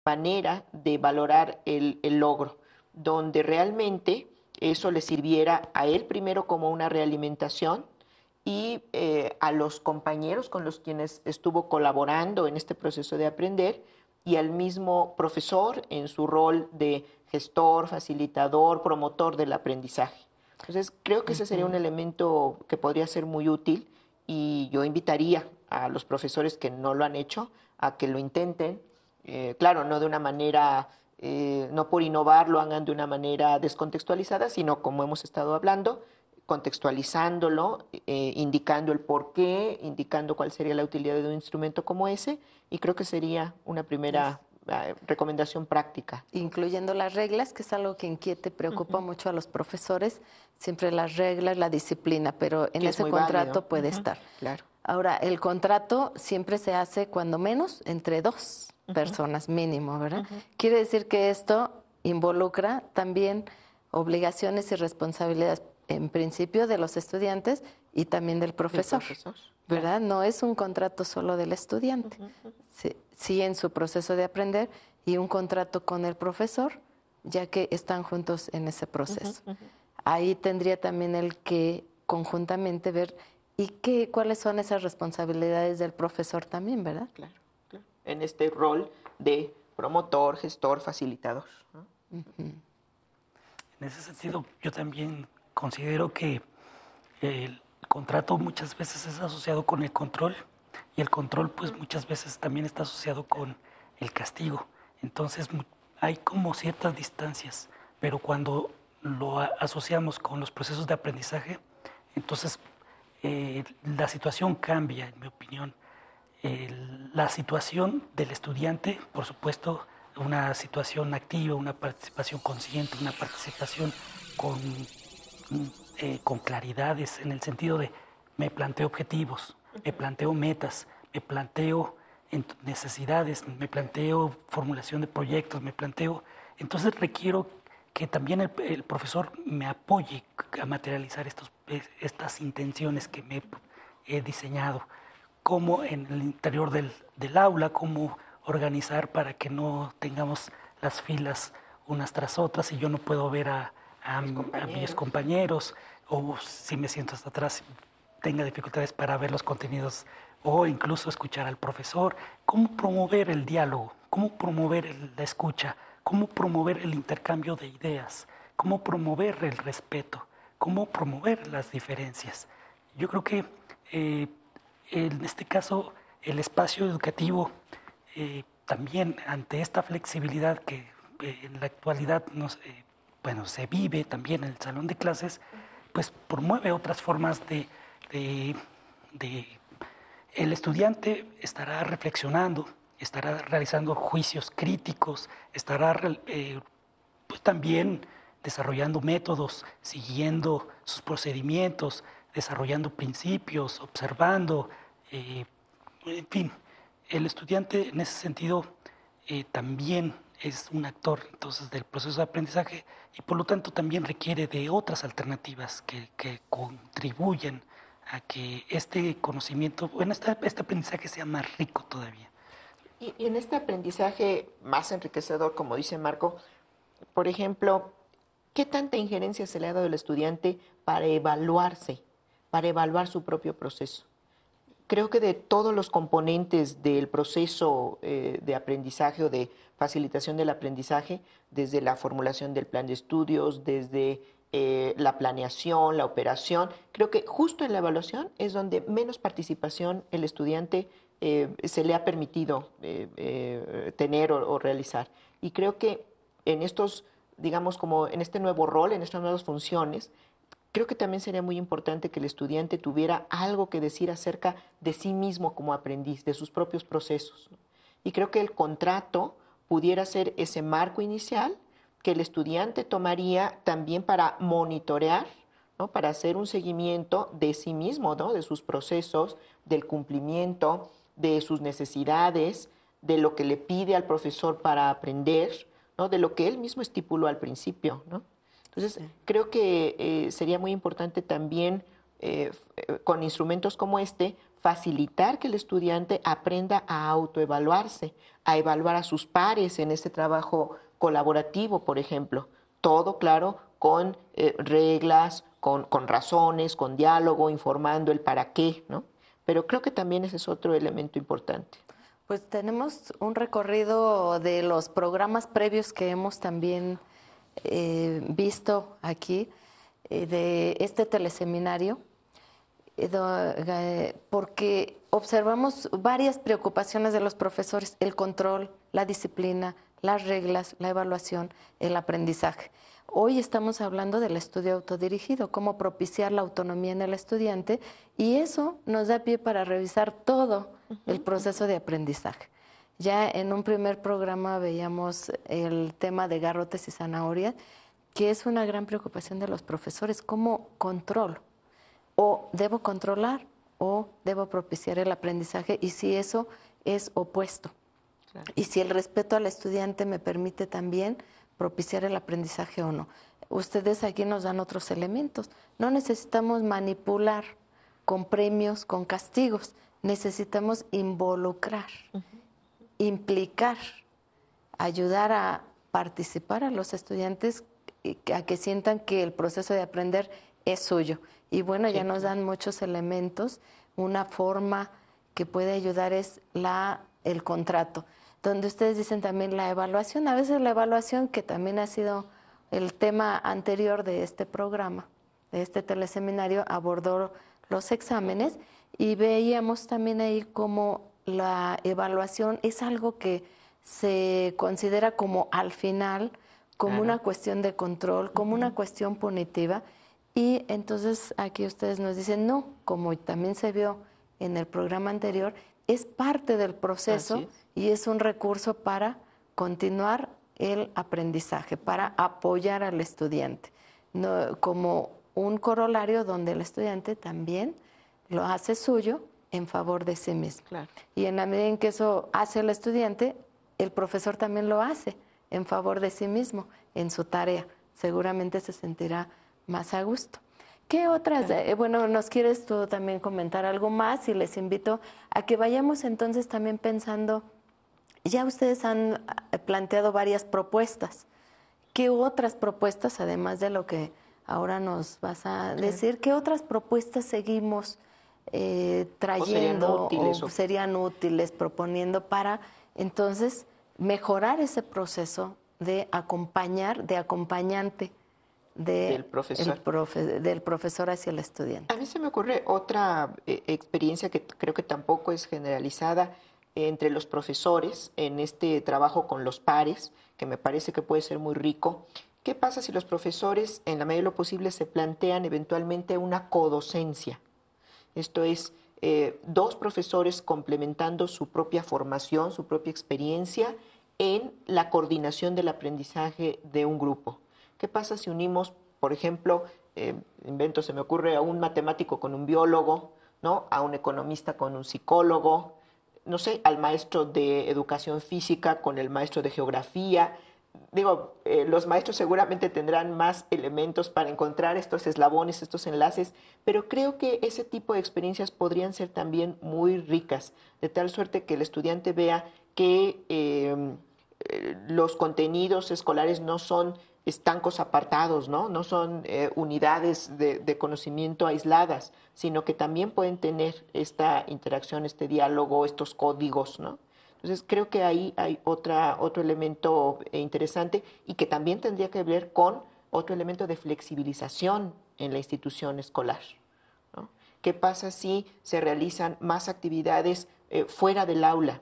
manera de valorar el logro, donde realmente eso le sirviera a él primero como una realimentación y a los compañeros con los quienes estuvo colaborando en este proceso de aprender y al mismo profesor en su rol de gestor, facilitador, promotor del aprendizaje. Entonces, creo que ese sería un elemento que podría ser muy útil y yo invitaría a los profesores que no lo han hecho a que lo intenten. Claro, no de una manera, no por innovar lo hagan de una manera descontextualizada, sino como hemos estado hablando, contextualizándolo, indicando el por qué, indicando cuál sería la utilidad de un instrumento como ese, y creo que sería una primera recomendación práctica. Incluyendo las reglas, que es algo que inquieta y preocupa mucho a los profesores, siempre las reglas, la disciplina, pero en ese contrato puede estar. Claro. Ahora, el contrato siempre se hace cuando menos entre dos personas mínimo, ¿verdad? Quiere decir que esto involucra también obligaciones y responsabilidades en principio de los estudiantes y también del profesor, ¿verdad? No es un contrato solo del estudiante, sí en su proceso de aprender y un contrato con el profesor, ya que están juntos en ese proceso. Ahí tendría también el que conjuntamente ver cuáles son esas responsabilidades del profesor también, ¿verdad? Claro, claro. En este rol de promotor, gestor, facilitador, ¿no? En ese sentido, yo también considero que el contrato muchas veces es asociado con el control y el control pues muchas veces también está asociado con el castigo. Entonces hay como ciertas distancias, pero cuando lo asociamos con los procesos de aprendizaje, entonces la situación cambia, en mi opinión. La situación del estudiante, por supuesto, una situación activa, una participación consciente, una participación con claridades, en el sentido de me planteo objetivos, me planteo metas, me planteo necesidades, me planteo formulación de proyectos, me planteo... Entonces requiero que también el profesor me apoye a materializar estas intenciones que me he diseñado, cómo en el interior del aula, cómo organizar para que no tengamos las filas unas tras otras y yo no puedo ver a mis compañeros, o si me siento hasta atrás tenga dificultades para ver los contenidos o incluso escuchar al profesor. Cómo promover el diálogo, cómo promover la escucha, cómo promover el intercambio de ideas, cómo promover el respeto, cómo promover las diferencias. Yo creo que en este caso el espacio educativo también ante esta flexibilidad que en la actualidad se vive también en el salón de clases, pues promueve otras formas de el estudiante estará reflexionando, estará realizando juicios críticos, estará pues también desarrollando métodos, siguiendo sus procedimientos, desarrollando principios, observando, en fin, el estudiante en ese sentido también es un actor entonces del proceso de aprendizaje y por lo tanto también requiere de otras alternativas que contribuyen a que este conocimiento, bueno, este aprendizaje sea más rico todavía. Y en este aprendizaje más enriquecedor, como dice Marco, por ejemplo, ¿qué tanta injerencia se le ha dado al estudiante para evaluarse, para evaluar su propio proceso? Creo que de todos los componentes del proceso de aprendizaje o de facilitación del aprendizaje, desde la formulación del plan de estudios, desde la planeación, la operación, creo que justo en la evaluación es donde menos participación el estudiante se le ha permitido tener o realizar. Y creo que en estos, digamos, como en este nuevo rol, en estas nuevas funciones, creo que también sería muy importante que el estudiante tuviera algo que decir acerca de sí mismo como aprendiz, de sus propios procesos, ¿no? Y creo que el contrato pudiera ser ese marco inicial que el estudiante tomaría también para monitorear, ¿no? Para hacer un seguimiento de sí mismo, ¿no? De sus procesos, del cumplimiento, de sus necesidades, de lo que le pide al profesor para aprender, ¿no? De lo que él mismo estipuló al principio, ¿no? Entonces, creo que sería muy importante también, con instrumentos como este, facilitar que el estudiante aprenda a autoevaluarse, a evaluar a sus pares en este trabajo colaborativo, por ejemplo. Todo, claro, con reglas, con razones, con diálogo, informando el para qué, ¿no? Pero creo que también ese es otro elemento importante. Pues tenemos un recorrido de los programas previos que hemos también visto aquí, de este teleseminario, porque observamos varias preocupaciones de los profesores: el control, la disciplina, las reglas, la evaluación, el aprendizaje. Hoy estamos hablando del estudio autodirigido, cómo propiciar la autonomía en el estudiante, y eso nos da pie para revisar todo el proceso de aprendizaje. Ya en un primer programa veíamos el tema de garrotes y zanahorias, que es una gran preocupación de los profesores: cómo controlo, o debo controlar o debo propiciar el aprendizaje, y si eso es opuesto. Claro. Y si el respeto al estudiante me permite también propiciar el aprendizaje o no. Ustedes aquí nos dan otros elementos. No necesitamos manipular con premios, con castigos. Necesitamos involucrar, implicar, ayudar a participar a los estudiantes, a que sientan que el proceso de aprender es suyo. Y bueno, ya nos dan muchos elementos. Una forma que puede ayudar es el contrato, donde ustedes dicen también la evaluación. A veces la evaluación, que también ha sido el tema anterior de este programa, de este teleseminario, abordó los exámenes, y veíamos también ahí cómo la evaluación es algo que se considera como al final, como una cuestión de control, como una cuestión punitiva. Y entonces aquí ustedes nos dicen, no, como también se vio en el programa anterior, es parte del proceso y es un recurso para continuar el aprendizaje, para apoyar al estudiante, no, como un corolario donde el estudiante también lo hace suyo en favor de sí mismo. Claro. Y en la medida en que eso hace el estudiante, el profesor también lo hace en favor de sí mismo en su tarea. Seguramente se sentirá más a gusto. ¿Qué otras? Bueno, ¿nos quieres tú también comentar algo más? Y les invito a que vayamos entonces también pensando, ya ustedes han planteado varias propuestas. ¿Qué otras propuestas, además de lo que ahora nos vas a decir, qué otras propuestas seguimos trayendo o serían útiles, proponiendo para entonces mejorar ese proceso de acompañar, de acompañante del profesor hacia el estudiante? A mí se me ocurre otra experiencia que creo que tampoco es generalizada entre los profesores en este trabajo con los pares, que me parece que puede ser muy rico. ¿Qué pasa si los profesores, en la medida de lo posible, se plantean eventualmente una codocencia? Esto es, dos profesores complementando su propia formación, su propia experiencia en la coordinación del aprendizaje de un grupo. ¿Qué pasa si unimos, por ejemplo, se me ocurre, a un matemático con un biólogo, ¿no? A un economista con un psicólogo, no sé, al maestro de educación física con el maestro de geografía? Digo, los maestros seguramente tendrán más elementos para encontrar estos eslabones, estos enlaces, pero creo que ese tipo de experiencias podrían ser también muy ricas, de tal suerte que el estudiante vea que los contenidos escolares no son estancos apartados, ¿no? No son unidades de conocimiento aisladas, sino que también pueden tener esta interacción, este diálogo, estos códigos, ¿no? Entonces creo que ahí hay otro elemento interesante, y que también tendría que ver con otro elemento de flexibilización en la institución escolar, ¿no? ¿Qué pasa si se realizan más actividades fuera del aula,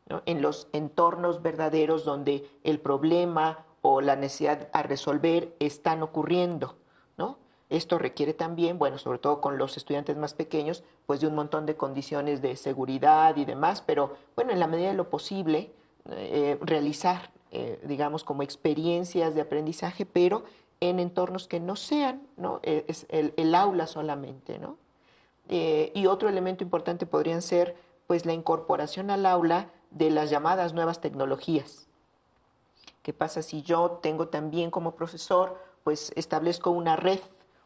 ¿no? En los entornos verdaderos donde el problema o la necesidad a resolver están ocurriendo, ¿no? Esto requiere también, bueno, sobre todo con los estudiantes más pequeños, pues de un montón de condiciones de seguridad y demás, pero bueno, en la medida de lo posible, realizar, digamos, como experiencias de aprendizaje, pero en entornos que no sean, ¿no? Es el aula solamente, ¿no? Y otro elemento importante podrían ser, pues, la incorporación al aula de las llamadas nuevas tecnologías. ¿Qué pasa si yo tengo también como profesor, pues establezco una red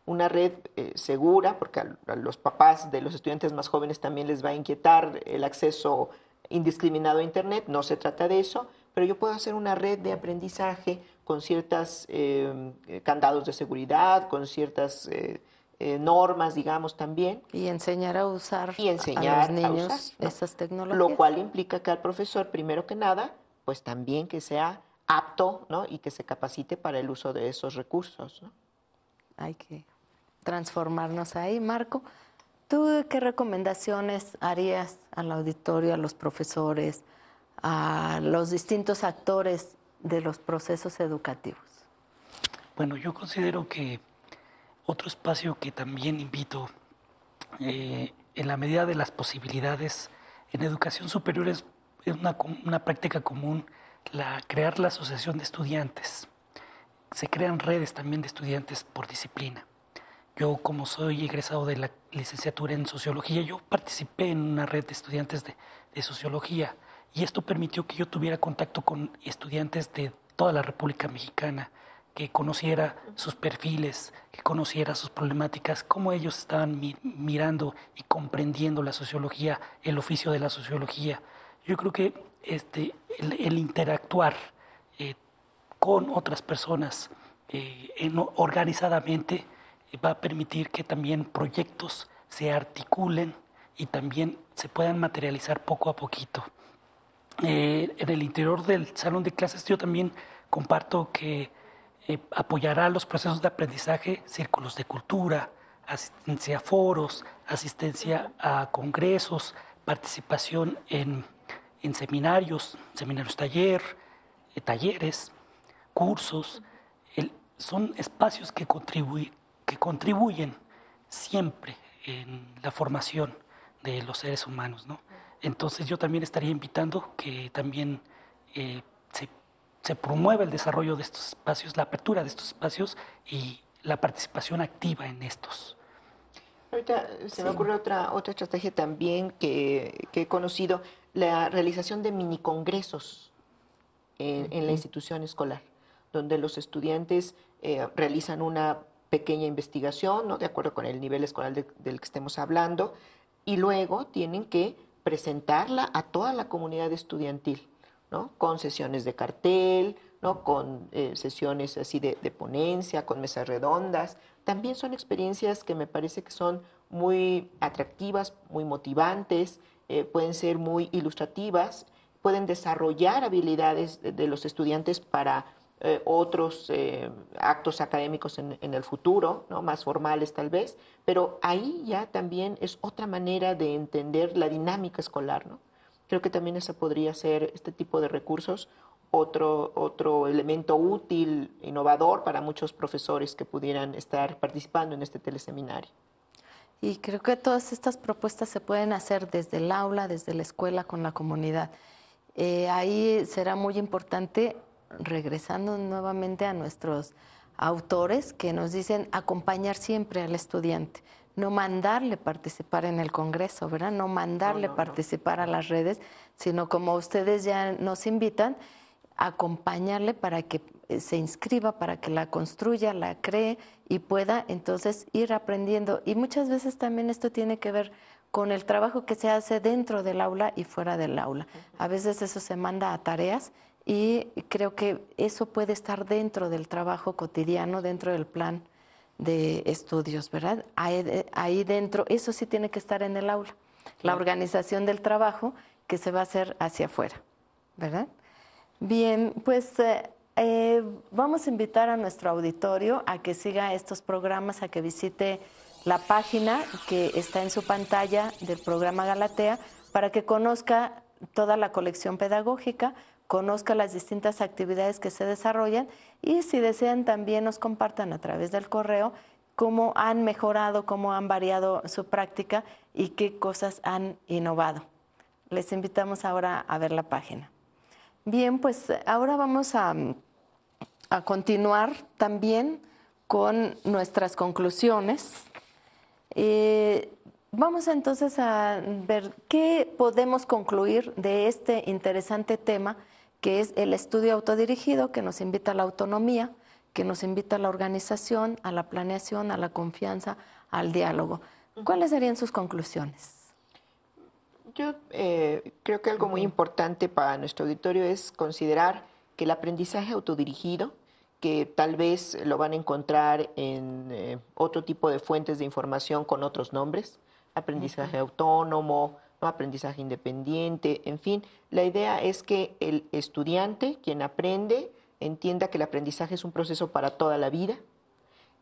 una red segura, porque a los papás de los estudiantes más jóvenes también les va a inquietar el acceso indiscriminado a Internet, no se trata de eso, pero yo puedo hacer una red de aprendizaje con ciertas candados de seguridad, con ciertas normas, digamos, también. Y enseñar a usar Y a enseñar los niños a usar, ¿no? esas tecnologías. Lo cual implica que al profesor, primero que nada, pues también que sea apto, ¿no? Y que se capacite para el uso de esos recursos, ¿no? Hay que transformarnos ahí. Marco, ¿tú qué recomendaciones harías al auditorio, a los profesores, a los distintos actores de los procesos educativos? Bueno, yo considero que otro espacio que también invito, en la medida de las posibilidades, en educación superior es una práctica común crear la asociación de estudiantes. Se crean redes también de estudiantes por disciplina. Yo, como soy egresado de la licenciatura en sociología, yo participé en una red de estudiantes de sociología, y esto permitió que yo tuviera contacto con estudiantes de toda la República Mexicana, que conociera sus perfiles, que conociera sus problemáticas, cómo ellos estaban mirando y comprendiendo la sociología, el oficio de la sociología. Yo creo que el interactuar con otras personas organizadamente va a permitir que también proyectos se articulen y también se puedan materializar poco a poquito. En el interior del salón de clases yo también comparto que apoyará los procesos de aprendizaje, círculos de cultura, asistencia a foros, asistencia a congresos, participación en seminarios taller, talleres, cursos. Son espacios que contribuyen siempre en la formación de los seres humanos, ¿no? Entonces yo también estaría invitando que también se promueva el desarrollo de estos espacios, la apertura de estos espacios y la participación activa en estos. Ahorita se me ocurre otra estrategia también que he conocido, la realización de mini congresos en la institución escolar, donde los estudiantes realizan una pequeña investigación, ¿no? De acuerdo con el nivel escolar del que estemos hablando, y luego tienen que presentarla a toda la comunidad estudiantil, ¿no? Con sesiones de cartel, ¿no? Con sesiones así de ponencia, con mesas redondas. También son experiencias que me parece que son muy atractivas, muy motivantes, pueden ser muy ilustrativas, pueden desarrollar habilidades de los estudiantes para otros actos académicos en el futuro, ¿no? Más formales tal vez, pero ahí ya también es otra manera de entender la dinámica escolar, ¿no? Creo que también ese podría ser, este tipo de recursos, otro elemento útil, innovador para muchos profesores que pudieran estar participando en este teleseminario. Y creo que todas estas propuestas se pueden hacer desde el aula, desde la escuela, con la comunidad. Ahí será muy importante, regresando nuevamente a nuestros autores, que nos dicen acompañar siempre al estudiante, no mandarle participar en el congreso, ¿verdad? No mandarle participar a las redes, sino como ustedes ya nos invitan, acompañarle para que se inscriba, para que la construya, la cree y pueda entonces ir aprendiendo. Y muchas veces también esto tiene que ver con el trabajo que se hace dentro del aula y fuera del aula. A veces eso se manda a tareas y creo que eso puede estar dentro del trabajo cotidiano, dentro del plan de estudios, ¿verdad? Ahí dentro, eso sí tiene que estar en el aula. La organización del trabajo que se va a hacer hacia afuera, ¿verdad? Bien, pues vamos a invitar a nuestro auditorio a que siga estos programas, a que visite la página que está en su pantalla del programa Galatea para que conozca toda la colección pedagógica, conozca las distintas actividades que se desarrollan y si desean también nos compartan a través del correo cómo han mejorado, cómo han variado su práctica y qué cosas han innovado. Les invitamos ahora a ver la página. Bien, pues ahora vamos a continuar también con nuestras conclusiones. Vamos entonces a ver qué podemos concluir de este interesante tema que es el estudio autodirigido, que nos invita a la autonomía, que nos invita a la organización, a la planeación, a la confianza, al diálogo. ¿Cuáles serían sus conclusiones? Yo creo que algo muy importante para nuestro auditorio es considerar que el aprendizaje autodirigido, que tal vez lo van a encontrar en otro tipo de fuentes de información con otros nombres, aprendizaje autónomo, ¿no? Aprendizaje independiente, en fin, la idea es que el estudiante, quien aprende, entienda que el aprendizaje es un proceso para toda la vida,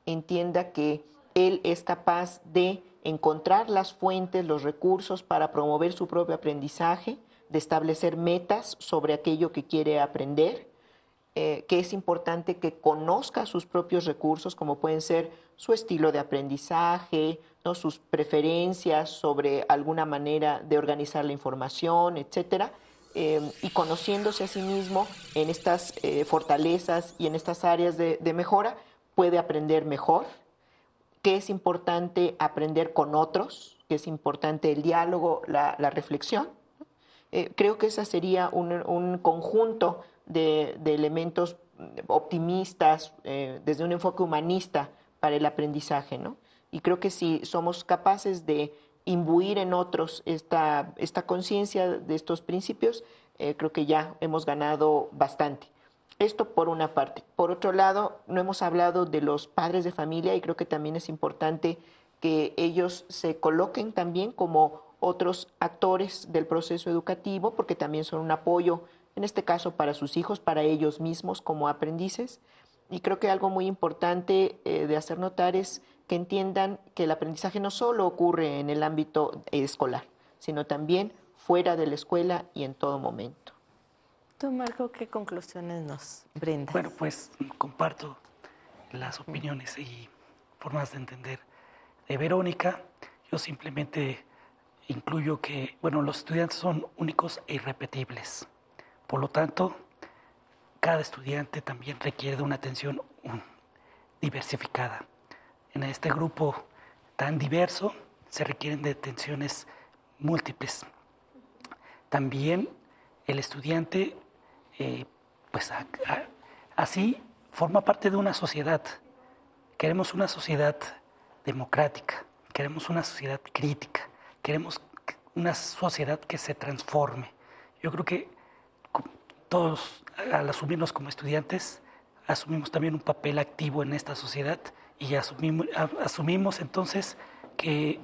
entienda que él es capaz de encontrar las fuentes, los recursos para promover su propio aprendizaje, de establecer metas sobre aquello que quiere aprender, que es importante que conozca sus propios recursos, como pueden ser su estilo de aprendizaje, ¿no? Sus preferencias sobre alguna manera de organizar la información, etcétera, y conociéndose a sí mismo en estas fortalezas y en estas áreas de mejora, puede aprender mejor, que es importante aprender con otros, que es importante el diálogo, la reflexión. Creo que ese sería un conjunto de elementos optimistas desde un enfoque humanista para el aprendizaje, ¿no? Y creo que si somos capaces de imbuir en otros esta conciencia de estos principios, creo que ya hemos ganado bastante. Esto por una parte. Por otro lado, no hemos hablado de los padres de familia y creo que también es importante que ellos se coloquen también como otros actores del proceso educativo, porque también son un apoyo, en este caso para sus hijos, para ellos mismos como aprendices. Y creo que algo muy importante de hacer notar es que entiendan que el aprendizaje no solo ocurre en el ámbito escolar, sino también fuera de la escuela y en todo momento. Tú, Marco, ¿qué conclusiones nos brindas? Bueno, pues comparto las opiniones y formas de entender de Verónica. Yo simplemente incluyo que, bueno, los estudiantes son únicos e irrepetibles. Por lo tanto, cada estudiante también requiere de una atención diversificada. En este grupo tan diverso se requieren de atenciones múltiples. También el estudiante, pues así forma parte de una sociedad. Queremos una sociedad democrática, queremos una sociedad crítica, queremos una sociedad que se transforme. Yo creo que todos, al asumirnos como estudiantes, asumimos también un papel activo en esta sociedad y asumimos entonces que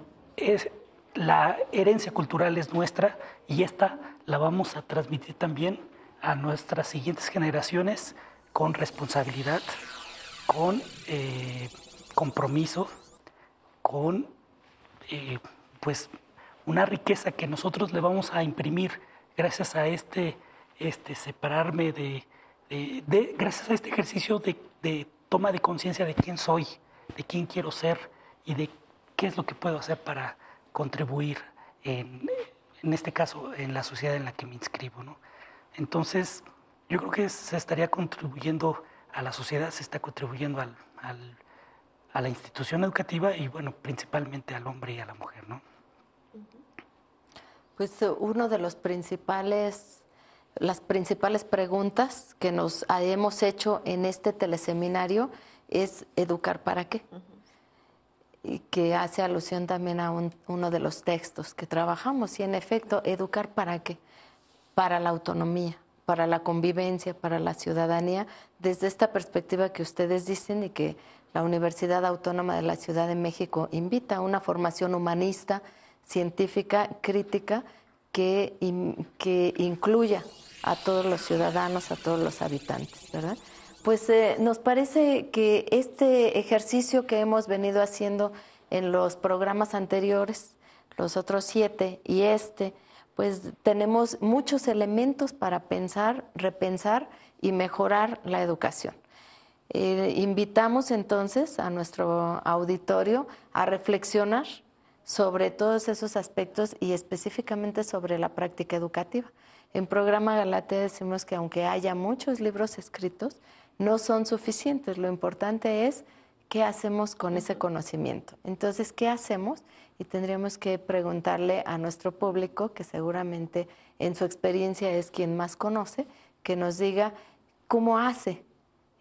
la herencia cultural es nuestra y esta la vamos a transmitir también a nuestras siguientes generaciones con responsabilidad, con compromiso, con pues una riqueza que nosotros le vamos a imprimir gracias a separarme gracias a este ejercicio de toma de conciencia de quién soy, de quién quiero ser y de qué es lo que puedo hacer para contribuir en este caso en la sociedad en la que me inscribo, ¿no? Entonces yo creo que se estaría contribuyendo a la sociedad, se está contribuyendo a la institución educativa y bueno, principalmente al hombre y a la mujer, ¿no? Pues uno de las principales preguntas que nos hemos hecho en este teleseminario es ¿educar para qué? Y que hace alusión también a uno de los textos que trabajamos. Y en efecto, ¿educar para qué? Para la autonomía, para la convivencia, para la ciudadanía, desde esta perspectiva que ustedes dicen y que la Universidad Autónoma de la Ciudad de México invita a una formación humanista, científica, crítica, que incluya a todos los ciudadanos, a todos los habitantes, ¿verdad? Pues nos parece que este ejercicio que hemos venido haciendo en los programas anteriores, los otros 7 y pues tenemos muchos elementos para pensar, repensar y mejorar la educación. Invitamos entonces a nuestro auditorio a reflexionar sobre todos esos aspectos y específicamente sobre la práctica educativa. En Programa Galatea decimos que aunque haya muchos libros escritos, no son suficientes. Lo importante es qué hacemos con ese conocimiento. Entonces, ¿qué hacemos? Y tendríamos que preguntarle a nuestro público, que seguramente en su experiencia es quien más conoce, que nos diga cómo hace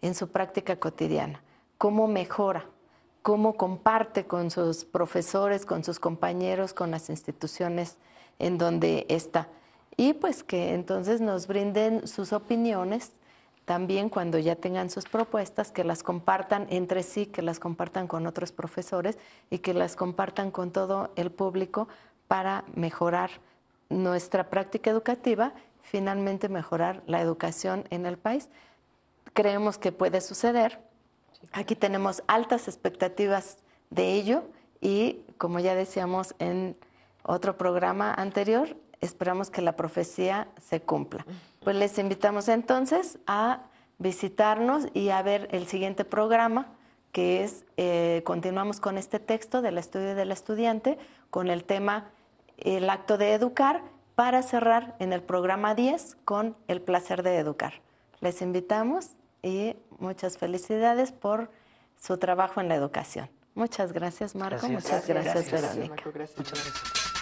en su práctica cotidiana, cómo mejora, cómo comparte con sus profesores, con sus compañeros, con las instituciones en donde está. Y pues que entonces nos brinden sus opiniones, también cuando ya tengan sus propuestas, que las compartan entre sí, que las compartan con otros profesores y que las compartan con todo el público para mejorar nuestra práctica educativa, finalmente mejorar la educación en el país. Creemos que puede suceder. Aquí tenemos altas expectativas de ello y, como ya decíamos en otro programa anterior, esperamos que la profecía se cumpla. Pues les invitamos entonces a visitarnos y a ver el siguiente programa, que es, continuamos con este texto del estudio del estudiante, con el tema el acto de educar, para cerrar en el programa 10 con el placer de educar. Les invitamos y muchas felicidades por su trabajo en la educación. Muchas gracias, Marco. Gracias. Muchas gracias, Gracias, Verónica. Marco, gracias. Muchas gracias.